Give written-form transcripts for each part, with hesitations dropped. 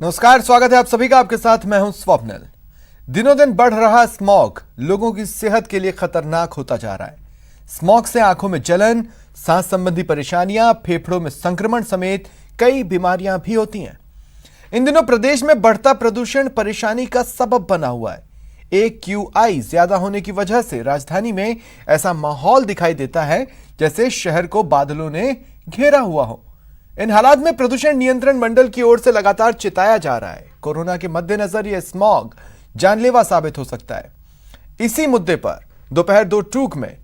नमस्कार, स्वागत है आप सभी का। आपके साथ मैं हूं स्वप्निल। दिनों दिन बढ़ रहा स्मॉग लोगों की सेहत के लिए खतरनाक होता जा रहा है। स्मॉग से आंखों में जलन, सांस संबंधी परेशानियां, फेफड़ों में संक्रमण समेत कई बीमारियां भी होती हैं। इन दिनों प्रदेश में बढ़ता प्रदूषण परेशानी का सबब बना हुआ है। AQI ज्यादा होने की वजह से राजधानी में ऐसा माहौल दिखाई देता है जैसे शहर को बादलों ने घेरा हुआ हो। इन हालात में प्रदूषण नियंत्रण मंडल की ओर से लगातार चिताया जा रहा है, कोरोना के मद्देनजर यह स्मॉग जानलेवा साबित हो सकता है। इसी मुद्दे पर दोपहर 2 टूक में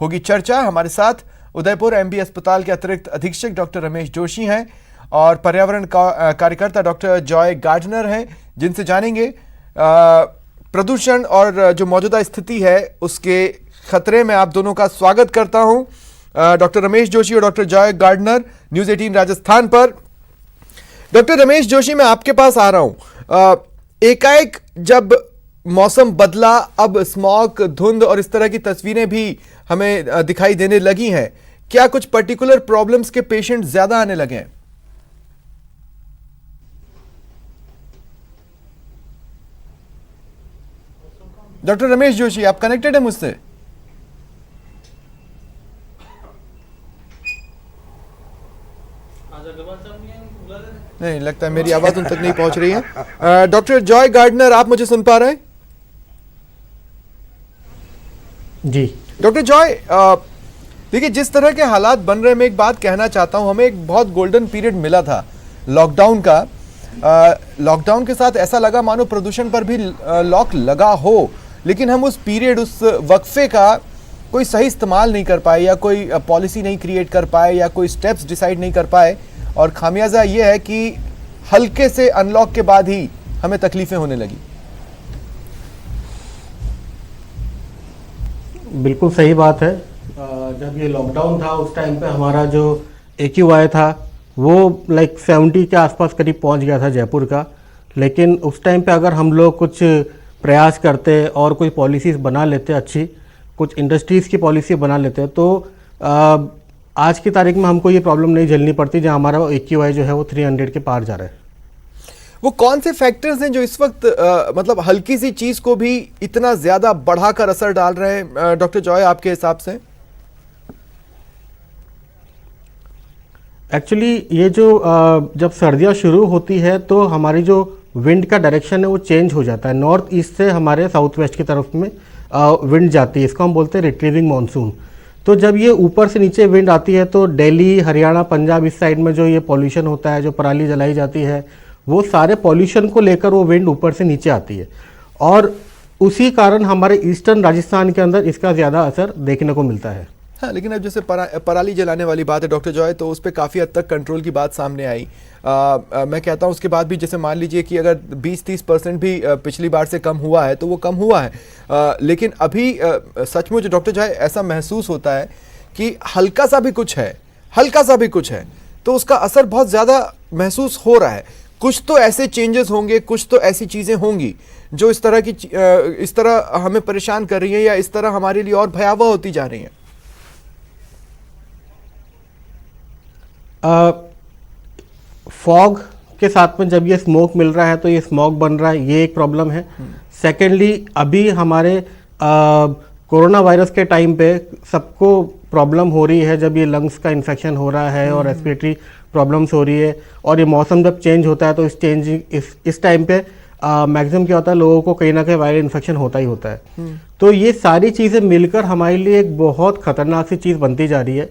होगी चर्चा। हमारे साथ उदयपुर MB अस्पताल के अतिरिक्त अधीक्षक डॉक्टर रमेश जोशी हैं और पर्यावरण कार्यकर्ता डॉक्टर जॉय गार्डनर हैं, जिनसे जानेंगे प्रदूषण और जो मौजूदा स्थिति है उसके खतरे में। आप दोनों का स्वागत करता हूं, डॉक्टर रमेश जोशी और doctor Joy Gardner, News 18 Rajasthan पर। डॉक्टर रमेश जोशी, मैं आपके पास आ रहा हूं। एकाएक जब मौसम बदला, अब स्मॉग, धुंध और इस तरह की तस्वीरें भी हमें दिखाई देने लगी हैं। क्या कुछ पर्टिकुलर प्रॉब्लम्स के पेशेंट ज्यादा आने लगे हैं? डॉक्टर रमेश जोशी, आप कनेक्टेड हैं मुझसे? नहीं लगता है मेरी आवाज उन तक नहीं पहुंच रही है। डॉक्टर जॉय गार्डनर, आप मुझे सुन पा रहे हैं? जी डॉक्टर जॉय, देखिए जिस तरह के हालात बन रहे हैं, मैं एक बात कहना चाहता हूं। हमें एक बहुत गोल्डन पीरियड मिला था लॉकडाउन का। लॉकडाउन के साथ ऐसा लगा मानो प्रदूषण पर भी लॉक लगा हो, लेकिन हम उस पीरियड, उस वक्फे का कोई सही इस्तेमाल नहीं कर पाए, या कोई पॉलिसी नहीं क्रिएट कर पाए, या कोई स्टेप्स डिसाइड नहीं कर पाए। और खामियाजा ये है कि हल्के से अनलॉक के बाद ही हमें तकलीफें होने लगी। बिल्कुल सही बात है। जब ये लॉकडाउन था उस टाइम पे हमारा जो AQI था वो लाइक 70 के आसपास करीब पहुंच गया था जयपुर का। लेकिन उस टाइम पे अगर हम लोग कुछ प्रयास करते और कोई पॉलिसीज़ बना लेते, अच्छी कुछ इंडस्ट्रीज़ की पॉलिसी बना लेते, तो आज की तारीख में हमको ये प्रॉब्लम नहीं झेलनी पड़ती जहाँ हमारा AQI जो है वो 300 के पार जा रहा है। वो कौन से फैक्टर्स हैं जो इस वक्त मतलब हल्की सी चीज को भी इतना ज्यादा बढ़ाकर असर डाल रहे हैं, डॉक्टर जॉय, आपके हिसाब से? एक्चुअली ये जो जब सर्दियाँ शुरू होती है तो हमारी जो विंड का डायरेक्शन है वो चेंज हो जाता है। नॉर्थ ईस्ट से हमारे साउथ वेस्ट की तरफ में विंड जाती है, इसको हम बोलते हैं रिट्रीविंग मानसून। तो जब ये ऊपर से नीचे विंड आती है तो दिल्ली, हरियाणा, पंजाब इस साइड में जो ये पॉल्यूशन होता है, जो पराली जलाई जाती है, वो सारे पॉल्यूशन को लेकर वो विंड ऊपर से नीचे आती है और उसी कारण हमारे ईस्टर्न राजस्थान के अंदर इसका ज़्यादा असर देखने को मिलता है। हाँ, लेकिन अब जैसे पराली जलाने वाली बात है डॉक्टर जॉय, तो उस पर काफ़ी हद तक कंट्रोल की बात सामने आई। मैं कहता हूँ उसके बाद भी, जैसे मान लीजिए कि अगर 20-30% भी पिछली बार से कम हुआ है तो वो कम हुआ है। लेकिन अभी सचमुच डॉक्टर जॉय ऐसा महसूस होता है कि हल्का सा भी कुछ है, हल्का सा भी कुछ है तो उसका असर बहुत ज़्यादा महसूस हो रहा है। कुछ तो ऐसे चेंजेस होंगे, कुछ तो ऐसी चीज़ें होंगी जो इस तरह हमें परेशान कर रही हैं, या इस तरह हमारे लिए और भयावह होती जा रही हैं। फॉग के साथ में जब ये स्मोक मिल रहा है तो ये स्मोक बन रहा है, ये एक प्रॉब्लम है। सेकेंडली, अभी हमारे कोरोना वायरस के टाइम पे सबको प्रॉब्लम हो रही है जब ये लंग्स का इन्फेक्शन हो रहा है और रेस्पिरेटरी प्रॉब्लम्स हो रही है। और ये मौसम जब चेंज होता है तो इस टाइम पे मैक्सिमम क्या होता है, लोगों को कहीं ना कहीं वायरल इन्फेक्शन होता ही होता है। तो ये सारी चीज़ें मिलकर हमारे लिए एक बहुत ख़तरनाक सी चीज़ बनती जा रही है।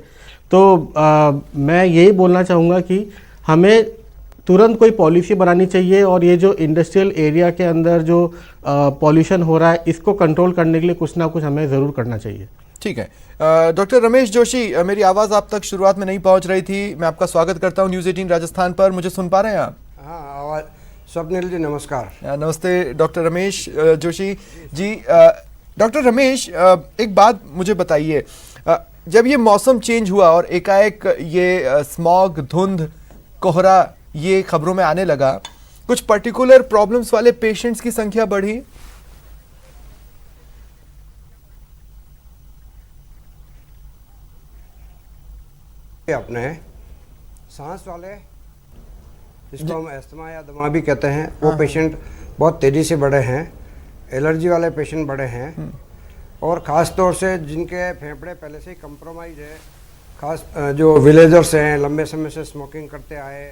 तो मैं यही बोलना चाहूँगा कि हमें तुरंत कोई पॉलिसी बनानी चाहिए और ये जो इंडस्ट्रियल एरिया के अंदर जो पॉल्यूशन हो रहा है इसको कंट्रोल करने के लिए कुछ ना कुछ हमें ज़रूर करना चाहिए। ठीक है। डॉक्टर रमेश जोशी, मेरी आवाज़ आप तक शुरुआत में नहीं पहुंच रही थी। मैं आपका स्वागत करता हूं न्यूज़ 18 राजस्थान पर। मुझे सुन पा रहे हैं आप? हाँ, आवाज़। स्वप्निल जी नमस्कार। नमस्ते डॉक्टर रमेश जोशी जी। डॉक्टर रमेश, एक बात मुझे बताइए, जब ये मौसम चेंज हुआ और एकाएक ये स्मॉग, धुंध, कोहरा ये खबरों में आने लगा, कुछ पर्टिकुलर प्रॉब्लम्स वाले पेशेंट्स की संख्या बढ़ी? अपने सांस वाले जिसको हम अस्थमा या दमा भी कहते हैं, वो पेशेंट बहुत तेज़ी से बढ़े हैं। एलर्जी वाले पेशेंट बढ़े हैं, और ख़ास तौर से जिनके फेफड़े पहले से ही कंप्रोमाइज है, खास जो विलेजर्स हैं, लंबे समय से स्मोकिंग करते आए,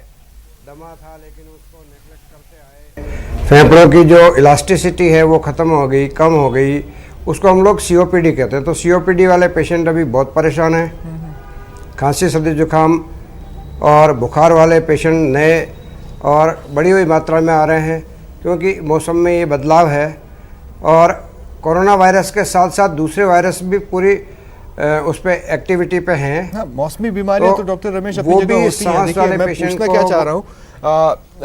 दमा था लेकिन उसको नेगलेक्ट करते आए, फेफड़ों की जो इलास्टिसिटी है वो ख़त्म हो गई, कम हो गई, उसको हम लोग COPD कहते हैं। तो COPD वाले पेशेंट अभी बहुत परेशान हैं। खांसी, सर्दी, जुकाम और बुखार वाले पेशेंट नए और बड़ी हुई मात्रा में आ रहे हैं, क्योंकि मौसम में ये बदलाव है, और कोरोना वायरस के साथ साथ दूसरे वायरस भी पूरी उस पे एक्टिविटी पे हैं। हाँ, मौसमी बीमारियां तो डॉक्टर रमेश अपनी वो जगह भी होती हैं। सांस देखिए, वाले मैं पेशेंट पूछना को क्या चाह रहा हूँ,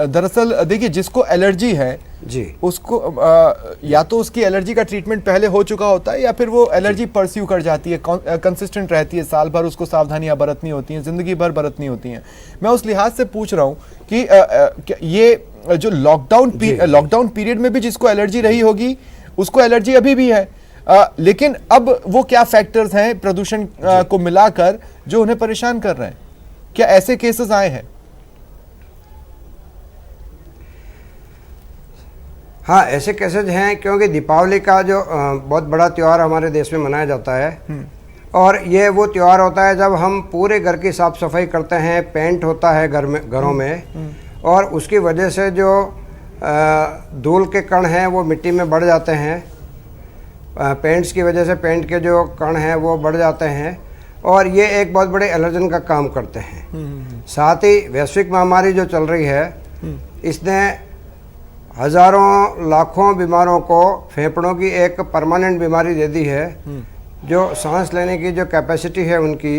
दरअसल देखिए, जिसको एलर्जी है जी, उसको या तो उसकी एलर्जी का ट्रीटमेंट पहले हो चुका होता है, या फिर वो एलर्जी परस्यू कर जाती है, कंसिस्टेंट रहती है, साल भर उसको सावधानियां बरतनी होती हैं, जिंदगी भर बरतनी होती हैं। मैं उस लिहाज से पूछ रहा हूँ कि ये जो लॉकडाउन पीरियड में भी जिसको एलर्जी रही होगी उसको एलर्जी अभी भी है, लेकिन अब वो क्या फैक्टर्स हैं प्रदूषण को मिलाकर जो उन्हें परेशान कर रहे हैं? क्या ऐसे केसेस आए हैं? हाँ, ऐसे केसेज हैं, क्योंकि दीपावली का जो बहुत बड़ा त्यौहार हमारे देश में मनाया जाता है, और ये वो त्यौहार होता है जब हम पूरे घर की साफ़ सफाई करते हैं, पेंट होता है घरों में, और उसकी वजह से जो धूल के कण हैं वो मिट्टी में बढ़ जाते हैं। पेंट्स की वजह से पेंट के जो कण हैं वो बढ़ जाते हैं, और ये एक बहुत बड़े एलर्जन का काम करते हैं। साथ ही वैश्विक महामारी जो चल रही है, इसने हज़ारों लाखों बीमारों को फेफड़ों की एक परमानेंट बीमारी दे दी है, जो सांस लेने की जो कैपेसिटी है उनकी,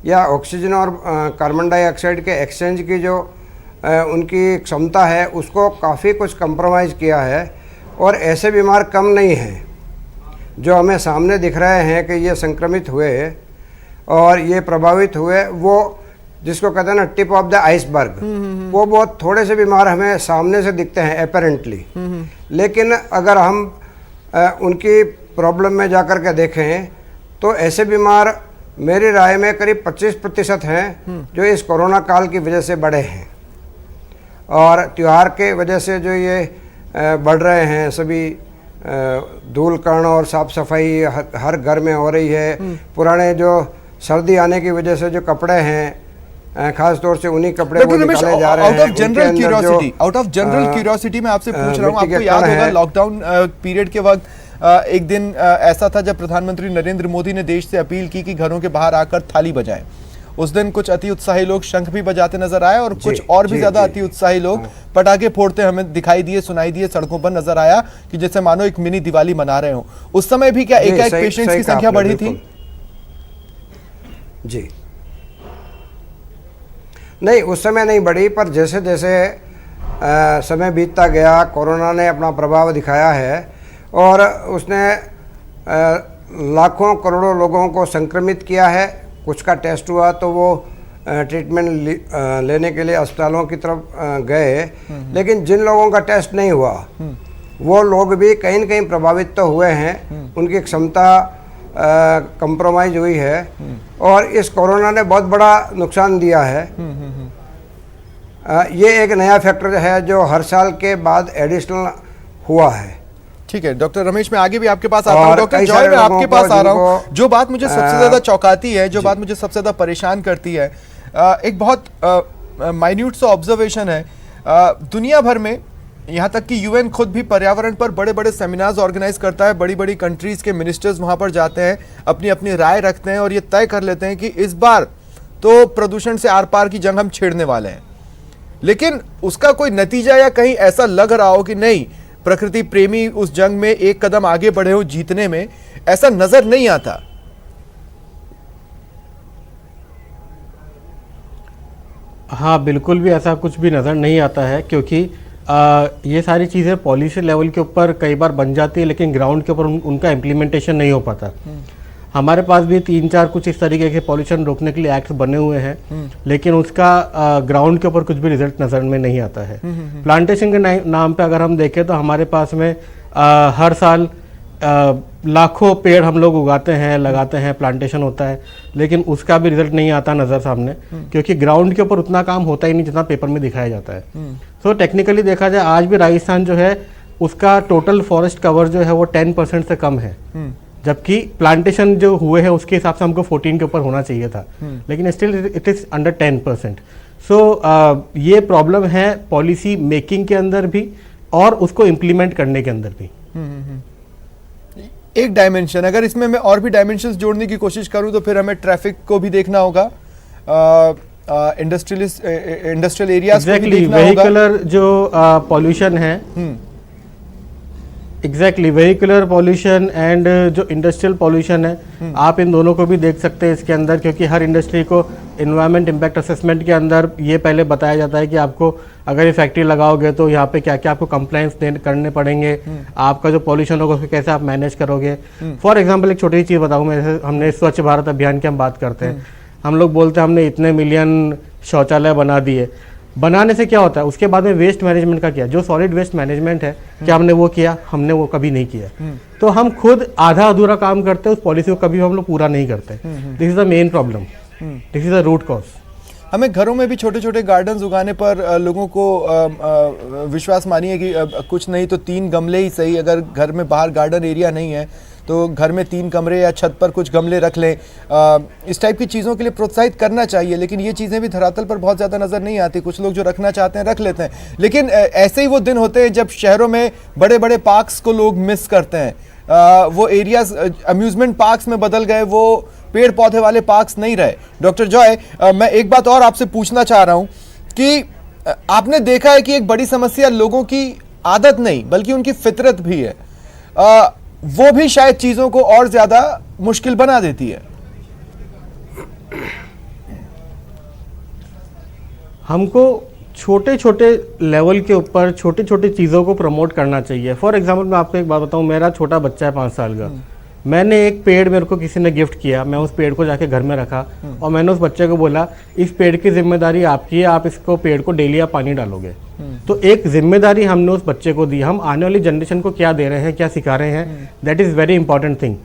या ऑक्सीजन और कार्बन डाइऑक्साइड के एक्सचेंज की जो उनकी क्षमता है, उसको काफ़ी कुछ कंप्रोमाइज़ किया है। और ऐसे बीमार कम नहीं हैं जो हमें सामने दिख रहे हैं कि ये संक्रमित हुए और ये प्रभावित हुए, वो जिसको कहते हैं ना टिप ऑफ द आइसबर्ग, वो बहुत थोड़े से बीमार हमें सामने से दिखते हैं अपेरेंटली, लेकिन अगर हम उनकी प्रॉब्लम में जाकर के देखें तो ऐसे बीमार मेरी राय में करीब 25% हैं जो इस कोरोना काल की वजह से बढ़े हैं, और त्यौहार के वजह से जो ये बढ़ रहे हैं, सभी धूल कण और साफ सफाई हर घर में हो रही है। पुराने जो सर्दी आने की वजह से जो कपड़े हैं, खास तौर से उन्हीं कपड़े वो निकाले जा रहे हैं। आउट ऑफ जनरल क्यूरियोसिटी मैं आपसे पूछ रहा हूँ, आपको याद होगा लॉकडाउन पीरियड के वक्त एक दिन ऐसा था जब प्रधानमंत्री नरेंद्र मोदी ने देश से अपील की कि घरों के बाहर आकर थाली बजाएं। उस दिन कुछ अति उत्साही लोग शंख भी बजाते नजर आए, और कुछ और भी ज्यादा अति उत्साही लोग पटाखे फोड़ते हमें दिखाई दिए, सुनाई दिए, सड़कों पर नजर आया कि जैसे मानो एक मिनी दिवाली मना रहे हो। उस समय भी क्या एकाएक पेशेंट्स की संख्या बढ़ी थी? जी नहीं, उस समय नहीं बढ़ी, पर जैसे जैसे समय बीतता गया, कोरोना ने अपना प्रभाव दिखाया है, और उसने लाखों करोड़ों लोगों को संक्रमित किया है। कुछ का टेस्ट हुआ तो वो ट्रीटमेंट लेने के लिए अस्पतालों की तरफ गए, लेकिन जिन लोगों का टेस्ट नहीं हुआ वो लोग भी कहीं न कहीं प्रभावित तो हुए हैं, उनकी क्षमता कंप्रोमाइज हुई है, और इस कोरोना ने बहुत बड़ा नुकसान दिया है। ये एक नया फैक्टर है जो हर साल के बाद एडिशनल हुआ है। ठीक है डॉक्टर रमेश, मैं आगे भी आपके पास आता हूँ। डॉक्टर जॉय, मैं आपके पास आ रहा हूँ। जो बात मुझे सबसे ज्यादा चौंकाती है, जो बात मुझे सबसे ज्यादा परेशान करती है, एक बहुत माइन्यूट सा ऑब्जर्वेशन है। दुनिया भर में, यहाँ तक कि यूएन खुद भी पर्यावरण पर बड़े बड़े सेमिनार्स ऑर्गेनाइज करता है, बड़ी बड़ी कंट्रीज के मिनिस्टर्स वहाँ पर जाते हैं, अपनी अपनी राय रखते हैं, और ये तय कर लेते हैं कि इस बार तो प्रदूषण से आर पार की जंग हम छेड़ने वाले हैं। लेकिन उसका कोई नतीजा या कहीं ऐसा लग रहा हो कि नहीं, प्रकृति प्रेमी उस जंग में एक कदम आगे बढ़े हो जीतने में, ऐसा नजर नहीं आता। हाँ, बिल्कुल भी ऐसा कुछ भी नज़र नहीं आता है, क्योंकि ये सारी चीज़ें पॉलिसी लेवल के ऊपर कई बार बन जाती है, लेकिन ग्राउंड के ऊपर उनका इम्प्लीमेंटेशन नहीं हो पाता। हमारे पास भी 3-4 कुछ इस तरीके के पॉल्यूशन रोकने के लिए एक्ट्स बने हुए हैं, लेकिन उसका ग्राउंड के ऊपर कुछ भी रिजल्ट नज़र में नहीं आता है। प्लांटेशन के नाम पे अगर हम देखें तो हमारे पास में हर साल लाखों पेड़ हम लोग उगाते हैं, लगाते हैं, प्लांटेशन होता है, लेकिन उसका भी रिजल्ट नहीं आता नज़र सामने, क्योंकि ग्राउंड के ऊपर उतना काम होता ही नहीं जितना पेपर में दिखाया जाता है। सो टेक्निकली देखा जाए आज भी राजस्थान जो है उसका टोटल फॉरेस्ट कवर जो है वो 10% से कम है, जबकि प्लांटेशन जो हुए हैं उसके हिसाब से हमको 14 के ऊपर होना चाहिए था, लेकिन स्टिल इट इज़ अंडर 10%। सो ये प्रॉब्लम है पॉलिसी मेकिंग के अंदर भी और उसको इम्प्लीमेंट करने के अंदर भी। एक डायमेंशन, अगर इसमें मैं और भी डायमेंशंस जोड़ने की कोशिश करूं तो फिर हमें ट्रैफिक को भी देखना होगा, इंडस्ट्रियल एरियाज को भी देखना होगा। वेहिकुलर जो पॉल्यूशन है, एग्जैक्टली वेहिकुलर पॉल्यूशन एंड जो इंडस्ट्रियल पॉल्यूशन है, आप इन दोनों को भी देख सकते हैं इसके अंदर, क्योंकि हर इंडस्ट्री को इन्वायरमेंट इम्पैक्ट असेसमेंट के अंदर ये पहले बताया जाता है कि आपको अगर ये फैक्ट्री लगाओगे तो यहाँ पे क्या क्या आपको कंप्लायंस करने पड़ेंगे, आपका जो पॉल्यूशन होगा उसको कैसे आप मैनेज करोगे। फॉर एग्जांपल एक छोटी चीज़ बताऊँ मैं, जैसे हमने स्वच्छ भारत अभियान की हम बात करते हैं, हम लोग बोलते हैं हमने इतने मिलियन शौचालय बना दिए, बनाने से क्या होता है, उसके बाद में वेस्ट मैनेजमेंट का क्या, जो सॉलिड वेस्ट मैनेजमेंट है, क्या हमने वो किया? हमने वो कभी नहीं किया। तो हम खुद आधा अधूरा काम करते हैं, उस पॉलिसी को कभी हम लोग पूरा नहीं करते। This is the main problem, this is the root cause. हमें घरों में भी छोटे छोटे गार्डन्स उगाने पर लोगों को विश्वास मानिए कि कुछ नहीं तो 3 गमले ही सही, अगर घर में बाहर गार्डन एरिया नहीं है तो घर में 3 कमरे या छत पर कुछ गमले रख लें। इस टाइप की चीज़ों के लिए प्रोत्साहित करना चाहिए, लेकिन ये चीज़ें भी धरातल पर बहुत ज़्यादा नज़र नहीं आती। कुछ लोग जो रखना चाहते हैं रख लेते हैं, लेकिन ऐसे ही वो दिन होते हैं जब शहरों में बड़े बड़े पार्क्स को लोग मिस करते हैं। वो एरियाज अम्यूजमेंट पार्क्स में बदल गए, वो पेड़ पौधे वाले पार्क्स नहीं रहे। डॉक्टर जॉय, मैं एक बात और आपसे पूछना चाह रहा हूं कि आपने देखा है कि एक बड़ी समस्या लोगों की आदत नहीं बल्कि उनकी फितरत भी है, वो भी शायद चीजों को और ज्यादा मुश्किल बना देती है। हमको छोटे छोटे लेवल के ऊपर छोटी छोटी चीज़ों को प्रमोट करना चाहिए। फॉर एग्जांपल मैं आपको एक बात बताऊं, मेरा छोटा बच्चा है 5 साल का, मैंने एक पेड़ मेरे को किसी ने गिफ्ट किया, मैं उस पेड़ को जाके घर में रखा और मैंने उस बच्चे को बोला इस पेड़ की जिम्मेदारी आपकी है, आप इसको पेड़ को डेली आप पानी डालोगे। तो एक जिम्मेदारी हमने उस बच्चे को दी, हम आने वाली जनरेशन को क्या दे रहे हैं, क्या सिखा रहे हैं, that is very important thing.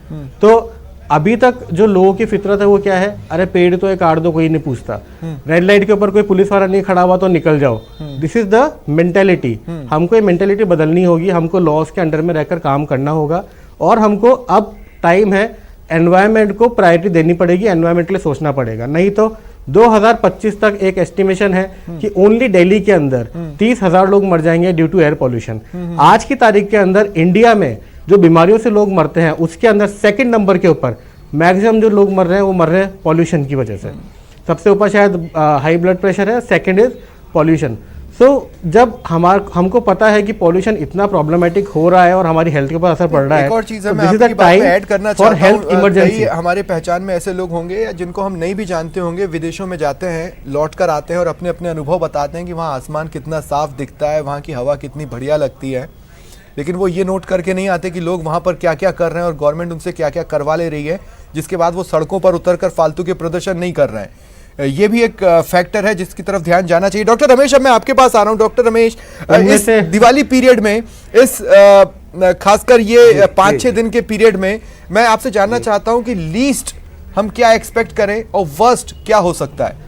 तो अभी तक जो लोगों की फितरत है वो क्या है, अरे पेड़ तो एक काट दो, कोई नहीं पूछता, रेड लाइट के ऊपर कोई पुलिस वाला नहीं खड़ा हुआ तो निकल जाओ। This is the mentality. हमको ये मेंटेलिटी बदलनी होगी, हमको लॉस के अंडर में रहकर काम करना होगा और हमको अब टाइम है, एनवायरनमेंट को प्रायोरिटी देनी पड़ेगी, एनवायरनमेंट के लिए सोचना पड़ेगा। नहीं तो 2025 तक एक एस्टिमेशन है कि ओनली दिल्ली के अंदर 30,000 लोग मर जाएंगे ड्यू टू एयर पॉल्यूशन। आज की तारीख के अंदर इंडिया में जो बीमारियों से लोग मरते हैं उसके अंदर सेकंड नंबर के ऊपर मैक्सिमम जो लोग मर रहे हैं वो मर रहे हैं पॉल्यूशन की वजह से। सबसे ऊपर शायद हाई ब्लड प्रेशर है, सेकंड इज पॉल्यूशन। सो जब हमको पता है कि पॉल्यूशन इतना प्रॉब्लमेटिक हो रहा है और हमारी हेल्थ के ऊपर असर पड़ रहा है, एक और चीज है, मैं आपकी बात में ऐड करना चाहता हूं, इमरजेंसी हमारे पहचान में ऐसे लोग होंगे या जिनको हम नहीं भी जानते होंगे, विदेशों में जाते हैं, लौट कर आते हैं और अपने अपने अनुभव बताते हैं कि वहाँ आसमान कितना साफ दिखता है, वहाँ की हवा कितनी बढ़िया लगती है, लेकिन वो ये नोट करके नहीं आते कि लोग वहाँ पर क्या क्या कर रहे हैं और गवर्नमेंट उनसे क्या क्या करवा ले रही है, जिसके बाद वो सड़कों पर उतर कर फालतू के प्रदर्शन नहीं कर रहे हैं। ये भी एक फैक्टर है जिसकी तरफ ध्यान जाना चाहिए। डॉक्टर रमेश, अब मैं आपके पास आ रहा हूं। डॉक्टर रमेश, इस दिवाली पीरियड में, इस खासकर ये 5-6 दिन के पीरियड में मैं आपसे जानना चाहता हूं कि लीस्ट हम क्या एक्सपेक्ट करें और वर्स्ट क्या हो सकता है?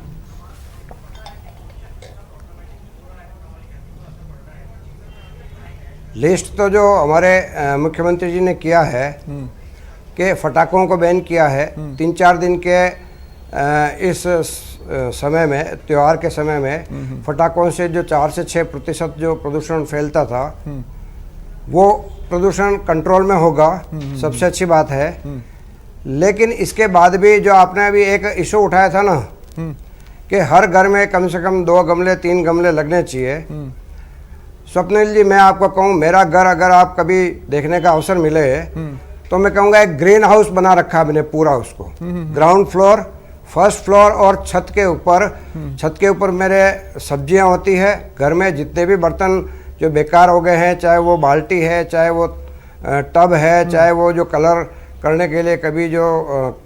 लिस्ट तो जो हमारे मुख्यमंत्री जी ने किया है कि फटाकों को बैन किया है, 3-4 दिन के इस समय में, त्यौहार के समय में फटाकों से जो 4 से 6% जो प्रदूषण फैलता था वो प्रदूषण कंट्रोल में होगा, सबसे अच्छी बात है। लेकिन इसके बाद भी जो आपने अभी एक इशू उठाया था ना कि हर घर में कम से कम 2 गमले 3 गमले लगने चाहिए। स्वप्निल जी, मैं आपको कहूँ, मेरा घर अगर आप कभी देखने का अवसर मिले तो मैं कहूँगा एक ग्रीन हाउस बना रखा है मैंने पूरा, उसको ग्राउंड फ्लोर, फर्स्ट फ्लोर और छत के ऊपर मेरे सब्जियां होती है। घर में जितने भी बर्तन जो बेकार हो गए हैं, चाहे वो बाल्टी है, चाहे वो टब है, चाहे वो जो कलर करने के लिए कभी जो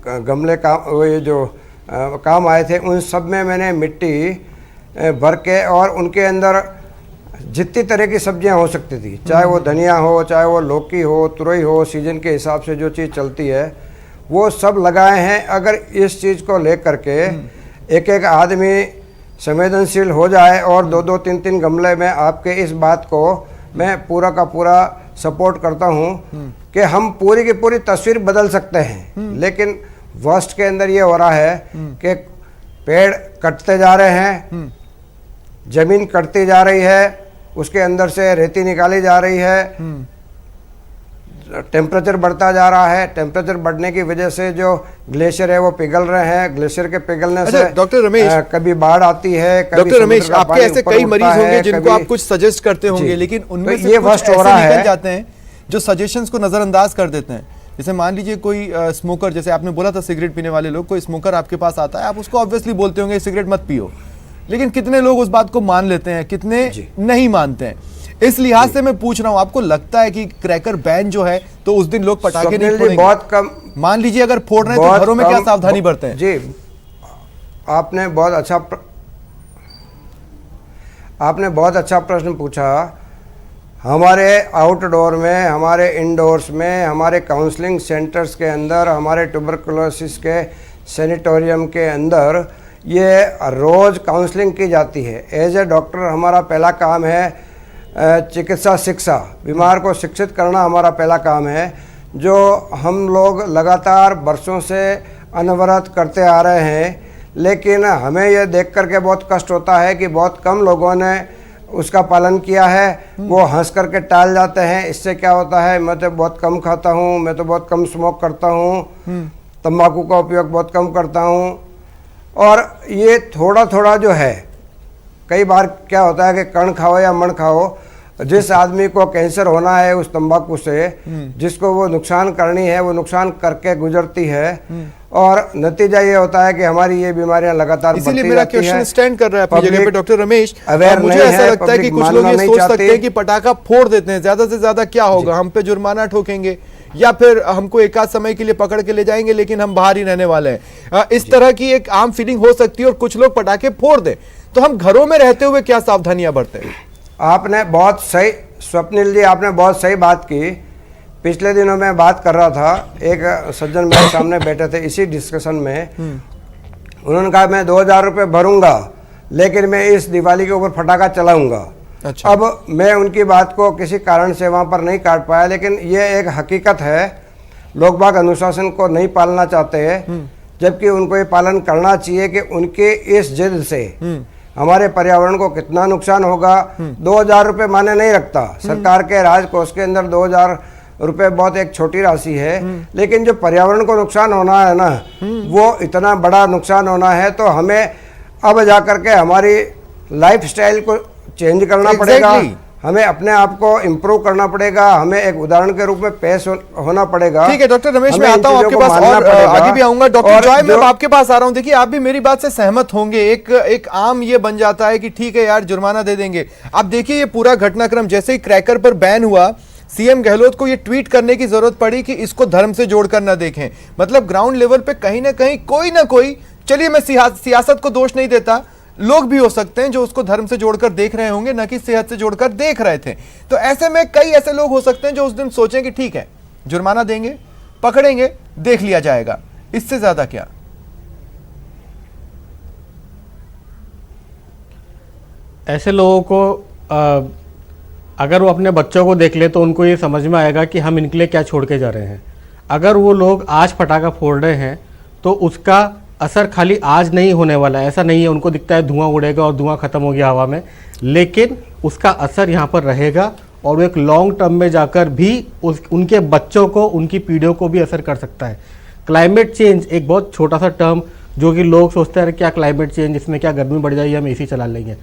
गमले का वो ये जो काम आए थे, उन सब में मैंने मिट्टी भर के और उनके अंदर जितनी तरह की सब्जियां हो सकती थी, चाहे वो धनिया हो, चाहे वो लौकी हो, तुरई हो, सीजन के हिसाब से जो चीज़ चलती है वो सब लगाए हैं। अगर इस चीज़ को लेकर के एक एक आदमी संवेदनशील हो जाए और दो दो तीन तीन गमले में, आपके इस बात को मैं पूरा का पूरा सपोर्ट करता हूं कि हम पूरी की पूरी तस्वीर बदल सकते हैं। लेकिन वर्स्ट के अंदर ये हो रहा है कि पेड़ कटते जा रहे हैं, जमीन कटती जा रही है, उसके अंदर से रेती निकाली जा रही है, टेम्परेचर बढ़ता जा रहा है। टेम्परेचर बढ़ने की वजह से जो ग्लेशियर है वो पिघल रहे हैं। ग्लेशियर के पिघलने से डॉक्टर रमेश, कभी बाढ़ आती है, कभी डॉक्टर रमेश, समुद्र का आपके पानी ऐसे ऊपर कई मरीज उठता होंगे है, जिनको कभी- आप कुछ सजेस्ट करते होंगे, जी। लेकिन उनमें तो से ये कुछ वर्स्ट हो ऐसे रहा निकल है। जाते हैं जो सजेशंस को नजरअंदाज कर देते हैं। जैसे मान लीजिए कोई स्मोकर, जैसे आपने बोला था सिगरेट पीने वाले लोग, कोई स्मोकर आपके पास आता है, आप उसको ऑब्वियसली बोलते होंगे सिगरेट मत पियो, लेकिन कितने लोग उस बात को मान लेते हैं, कितने नहीं मानते हैं। इस लिहाज से मैं पूछ रहा हूं, आपको लगता है कि क्रैकर बैन जो है तो उस दिन लोग पटाखे नहीं फोड़ेंगे? बहुत कम। मान लीजिए अगर फोड़ रहे हैं तो घरों में क्या सावधानी बरतें? जी, आपने बहुत अच्छा प्रश्न पूछा। हमारे आउटडोर में, हमारे इंडोर्स में, हमारे काउंसलिंग सेंटर्स के अंदर, हमारे ट्यूबरकुलोसिस के सैनिटोरियम के अंदर ये रोज़ काउंसलिंग की जाती है। एज ए डॉक्टर हमारा पहला काम है चिकित्सा शिक्षा, बीमार को शिक्षित करना हमारा पहला काम है, जो हम लोग लगातार वर्षों से अनवरत करते आ रहे हैं। लेकिन हमें यह देख करके बहुत कष्ट होता है कि बहुत कम लोगों ने उसका पालन किया है। वो हंस करके टाल जाते हैं। इससे क्या होता है, मैं तो बहुत कम खाता हूँ, मैं तो बहुत कम स्मोक करता हूँ, तंबाकू का उपयोग बहुत कम करता हूँ। और ये थोड़ा थोड़ा जो है, कई बार क्या होता है कि कण खाओ या मण खाओ, जिस आदमी को कैंसर होना है उस तंबाकू से, जिसको वो नुकसान करनी है वो नुकसान करके गुजरती है। और नतीजा ये होता है कि हमारी ये बीमारियां लगातार बढ़ती इसीलिए मेरा क्वेश्चन स्टैंड कर रहा है अपनी जगह पे डॉक्टर रमेश। अवेयर मुझे नहीं ऐसा है, लगता है कि पब्लिक कुछ लोग मानना ये नहीं सोच चाहती। सकते हैं कि पटाखा फोड़ देते हैं, ज्यादा से ज्यादा क्या होगा, हम पे जुर्माना ठोकेंगे या फिर हमको एक आध समय के लिए पकड़ के ले जाएंगे, लेकिन हम बाहर ही रहने वाले हैं। इस तरह की एक आम फीलिंग हो सकती है और कुछ लोग पटाखे फोड़ दें। तो हम घरों में रहते हुए क्या सावधानियां बरतें? आपने बहुत सही, स्वप्निल जी, आपने बहुत सही बात की। पिछले दिनों मैं बात कर रहा था, एक सज्जन मेरे सामने बैठे थे इसी डिस्कशन में। उन्होंने कहा मैं 2000 रुपये भरूंगा, लेकिन मैं इस दिवाली के ऊपर फटाखा चलाऊंगा। अच्छा। अब मैं उनकी बात को किसी कारण से वहाँ पर नहीं काट पाया, लेकिन ये एक हकीकत है। लोग बाग अनुशासन को नहीं पालना चाहते हैं, जबकि उनको ये पालन करना चाहिए कि उनके इस जिद से हमारे पर्यावरण को कितना नुकसान होगा। 2000 रुपये माने नहीं रखता। सरकार के राजकोष के अंदर 2000 रुपये बहुत एक छोटी राशि है, लेकिन जो पर्यावरण को नुकसान होना है ना, वो इतना बड़ा नुकसान होना है। तो हमें अब जाकर के हमारी लाइफस्टाइल को चेंज करना पड़ेगा। हमें अपने आप को इम्प्रूव करना पड़ेगा। हमें एक उदाहरण के रूप में पेश होना पड़ेगा। ठीक है डॉक्टर रमेश, मैं आता हूं आपके पास और आगे भी आऊंगा। डॉक्टर जॉय, मैं आपके पास आ रहा हूं। देखिए, आप भी मेरी बात से सहमत होंगे। एक आम ये बन जाता है कि ठीक है यार, जुर्माना दे देंगे। आप देखिए ये पूरा घटनाक्रम, जैसे ही क्रैकर पर बैन हुआ, सीएम गहलोत को ये ट्वीट करने की जरूरत पड़ी कि इसको धर्म से जोड़कर न देखें। मतलब ग्राउंड लेवल पे कहीं ना कोई, चलिए मैं सियासत को दोष नहीं देता, लोग भी हो सकते हैं जो उसको धर्म से जोड़कर देख रहे होंगे, न कि सेहत से जोड़कर देख रहे थे। तो ऐसे में कई ऐसे लोग हो सकते हैं जो उस दिन सोचें कि ठीक है, जुर्माना देंगे, पकड़ेंगे, देख लिया जाएगा, इससे ज्यादा क्या। ऐसे लोगों को अगर वो अपने बच्चों को देख ले तो उनको ये समझ में आएगा कि हम इनके लिए क्या छोड़ के जा रहे हैं। अगर वो लोग आज पटाखा फोड़ रहे हैं तो उसका असर खाली आज नहीं होने वाला है, ऐसा नहीं है। उनको दिखता है धुआं उड़ेगा और धुआं खत्म हो गया हवा में, लेकिन उसका असर यहाँ पर रहेगा और वो एक लॉन्ग टर्म में जाकर भी उनके बच्चों को, उनकी पीढ़ियों को भी असर कर सकता है। क्लाइमेट चेंज एक बहुत छोटा सा टर्म, जो कि लोग सोचते हैं क्या क्लाइमेट चेंज, इसमें क्या गर्मी बढ़ जाएगी, हम एसी चला लेंगे।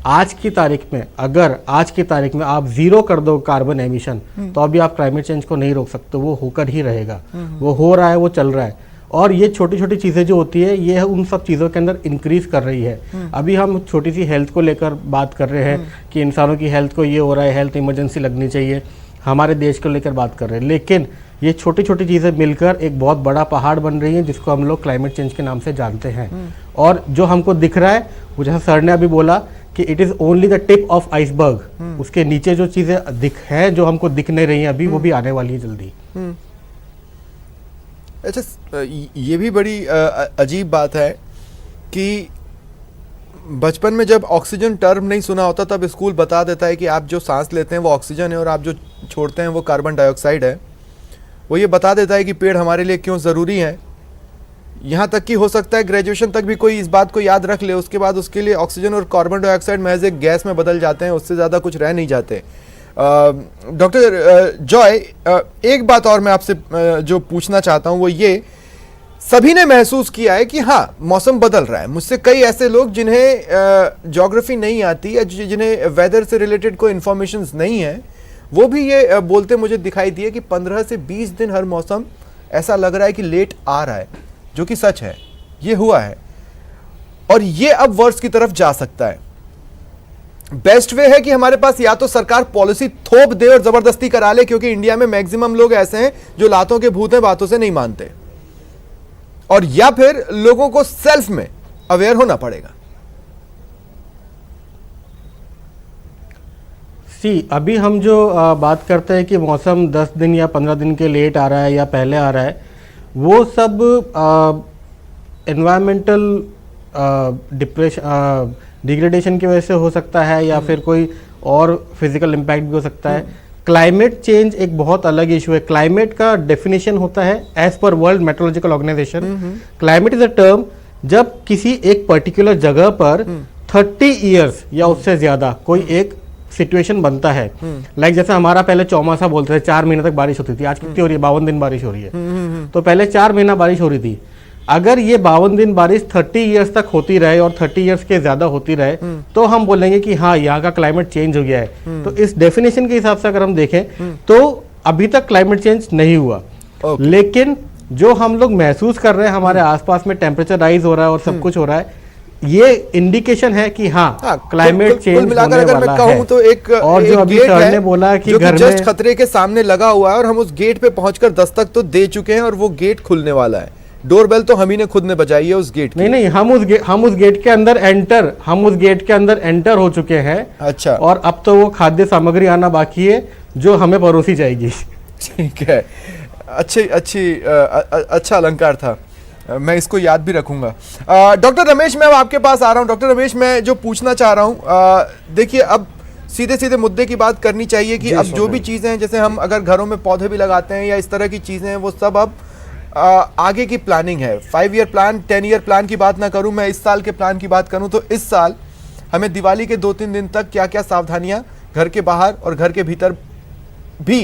आज की तारीख में, अगर आज की तारीख में आप 0 कर दो कार्बन एमिशन, तो अभी आप क्लाइमेट चेंज को नहीं रोक सकते। वो होकर ही रहेगा, वो हो रहा है, वो चल रहा है। और ये छोटी छोटी चीज़ें जो होती है, ये उन सब चीज़ों के अंदर इंक्रीज कर रही है। अभी हम छोटी सी हेल्थ को लेकर बात कर रहे हैं कि इंसानों की हेल्थ को ये हो रहा है, हेल्थ इमरजेंसी लगनी चाहिए, हमारे देश को लेकर बात कर रहे हैं। लेकिन ये छोटी छोटी चीज़ें मिलकर एक बहुत बड़ा पहाड़ बन रही हैं, जिसको हम लोग क्लाइमेट चेंज के नाम से जानते हैं। और जो हमको दिख रहा है, वो जैसा सर ने अभी बोला कि it is only the tip of iceberg, उसके नीचे जो चीजें दिख है जो हमको दिख नहीं रही हैं अभी, वो भी आने वाली है जल्दी। अच्छा, ये भी बड़ी अजीब बात है कि बचपन में जब ऑक्सीजन टर्म नहीं सुना होता तब स्कूल बता देता है कि आप जो सांस लेते हैं वो ऑक्सीजन है और आप जो छोड़ते हैं वो कार्बन डाइऑक्साइड है। वो ये बता देता है कि पेड़ हमारे लिए क्यों ज़रूरी है। यहाँ तक कि हो सकता है ग्रेजुएशन तक भी कोई इस बात को याद रख ले, उसके बाद उसके लिए ऑक्सीजन और कार्बन डाइऑक्साइड महज एक गैस में बदल जाते हैं, उससे ज़्यादा कुछ रह नहीं जाते। डॉक्टर जॉय, एक बात और मैं आपसे जो पूछना चाहता हूँ वो ये, सभी ने महसूस किया है कि हाँ मौसम बदल रहा है। मुझसे कई ऐसे लोग जिन्हें ज्योग्राफी नहीं आती या जिन्हें वेदर से रिलेटेड कोई इन्फॉर्मेशन नहीं है, वो भी ये बोलते मुझे दिखाई दिए कि 15 से 20 दिन हर मौसम ऐसा लग रहा है कि लेट आ रहा है, जो कि सच है, ये हुआ है और ये अब वर्ष की तरफ जा सकता है। बेस्ट वे है कि हमारे पास या तो सरकार पॉलिसी थोप दे और जबरदस्ती करा ले, क्योंकि इंडिया में मैक्सिमम लोग ऐसे हैं जो लातों के भूत हैं, बातों से नहीं मानते, और या फिर लोगों को सेल्फ में अवेयर होना पड़ेगा। अभी हम जो बात करते हैं कि मौसम 10 दिन या 15 दिन के लेट आ रहा है या पहले आ रहा है, वो सब एनवायरमेंटल डिग्रेडेशन की वजह से हो सकता है या फिर कोई और फिजिकल इम्पैक्ट भी हो सकता है। क्लाइमेट चेंज एक बहुत अलग इशू है। क्लाइमेट का डेफिनेशन होता है as per World Meteorological Organization, climate is a term जब किसी एक पर्टिकुलर जगह पर 30 ईयर्स या उससे ज्यादा कोई एक सिचुएशन बनता है। लाइक जैसे हमारा पहले चौमासा बोलते थे, 4 महीने तक बारिश होती थी, आज कितनी हो रही है? 52 दिन बारिश हो रही है। तो पहले 4 महीना बारिश हो रही थी। अगर ये 52 दिन बारिश 30 ईयर्स तक होती रहे और 30 ईयर्स के ज्यादा होती रहे तो हम बोलेंगे कि हाँ यहाँ का क्लाइमेट चेंज हो गया है। तो इस डेफिनेशन के हिसाब से अगर हम देखें तो अभी तक क्लाइमेट चेंज नहीं हुआ, लेकिन जो हम लोग महसूस कर रहे हैं हमारे आसपास में टेम्परेचर राइज हो रहा है और सब कुछ हो रहा है, ये इंडिकेशन है कि हाँ क्लाइमेट चेंज होने वाला है। तो एक और जो अभी सर ने बोला कि घर में जस्ट खतरे के सामने लगा हुआ है और हम उस गेट पे पहुंचकर दस्तक तो दे चुके हैं और वो गेट खुलने वाला है। डोरबेल तो हम ही ने खुद ने बजाई है उस गेट की। नहीं, हम उस गेट के अंदर एंटर हो चुके हैं। अच्छा। और अब तो वो खाद्य सामग्री आना बाकी है जो हमें परोसी जाएगी। ठीक है, अच्छा अलंकार था, मैं इसको याद भी रखूंगा। डॉक्टर रमेश, मैं अब आपके पास आ रहा हूं। डॉक्टर रमेश, मैं जो पूछना चाह रहा हूं, देखिए अब सीधे मुद्दे की बात करनी चाहिए कि अब जो भी चीजें हैं, जैसे हम अगर घरों में पौधे भी लगाते हैं या इस तरह की चीजें हैं, वो सब अब आगे की प्लानिंग है। 5 ईयर प्लान, 10 ईयर प्लान की बात ना करूं, मैं इस साल के प्लान की बात करूं तो इस साल हमें दिवाली के 2-3 दिन तक क्या क्या सावधानियां घर के बाहर और घर के भीतर भी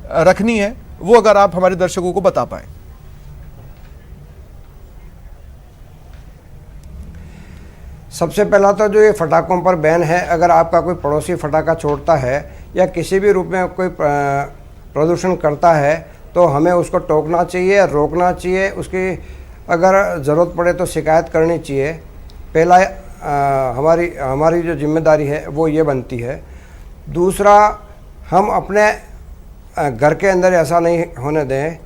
रखनी है, वो अगर आप हमारे दर्शकों को बता पाएं। सबसे पहला तो जो ये फटाकों पर बैन है, अगर आपका कोई पड़ोसी फटाका छोड़ता है या किसी भी रूप में कोई प्रदूषण करता है तो हमें उसको टोकना चाहिए, रोकना चाहिए। उसकी अगर ज़रूरत पड़े तो शिकायत करनी चाहिए। पहला हमारी जो जिम्मेदारी है वो ये बनती है। दूसरा, हम अपने घर के अंदर ऐसा नहीं होने दें,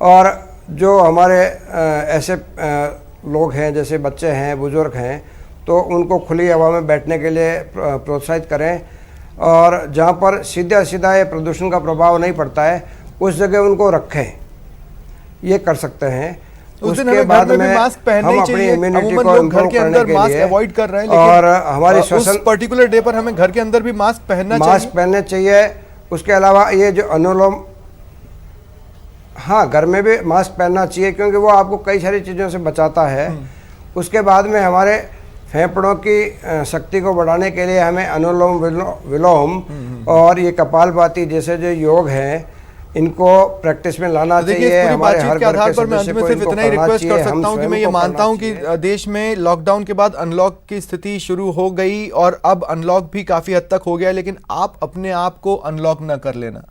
और जो हमारे ऐसे लोग हैं जैसे बच्चे हैं, बुज़ुर्ग हैं, तो उनको खुली हवा में बैठने के लिए प्रोत्साहित करें, और जहाँ पर सीधा ये प्रदूषण का प्रभाव नहीं पड़ता है उस जगह उनको रखें। ये कर सकते हैं। उसके बाद में मास्क पहनना ही चाहिए। अमूमन लोग घर के अंदर मास्क अवॉइड कर रहे हैं, लेकिन और हमारी उस पर्टिकुलर डे पर हमें घर के अंदर भी मास्क पहनने चाहिए। उसके अलावा ये जो अनुलोम, हाँ घर में भी मास्क पहनना चाहिए क्योंकि वो आपको कई सारी चीज़ों से बचाता है। उसके बाद में हमारे फेफड़ों की शक्ति को बढ़ाने के लिए हमें अनुलोम विलोम और ये कपालभाति जैसे जो योग हैं इनको प्रैक्टिस में लाना चाहिए। हमारे हर घर के सदस्य को सिर्फ इतना ही रिक्वेस्ट कर सकता हूं कि मैं ये मानता हूं कि देश में लॉकडाउन के बाद अनलॉक की स्थिति शुरू हो गई और अब अनलॉक भी काफी हद तक हो गया, लेकिन आप अपने आप को अनलॉक ना कर लेना।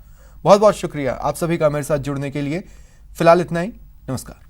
बहुत बहुत शुक्रिया आप सभी का मेरे साथ जुड़ने के लिए। फिलहाल इतना ही, नमस्कार।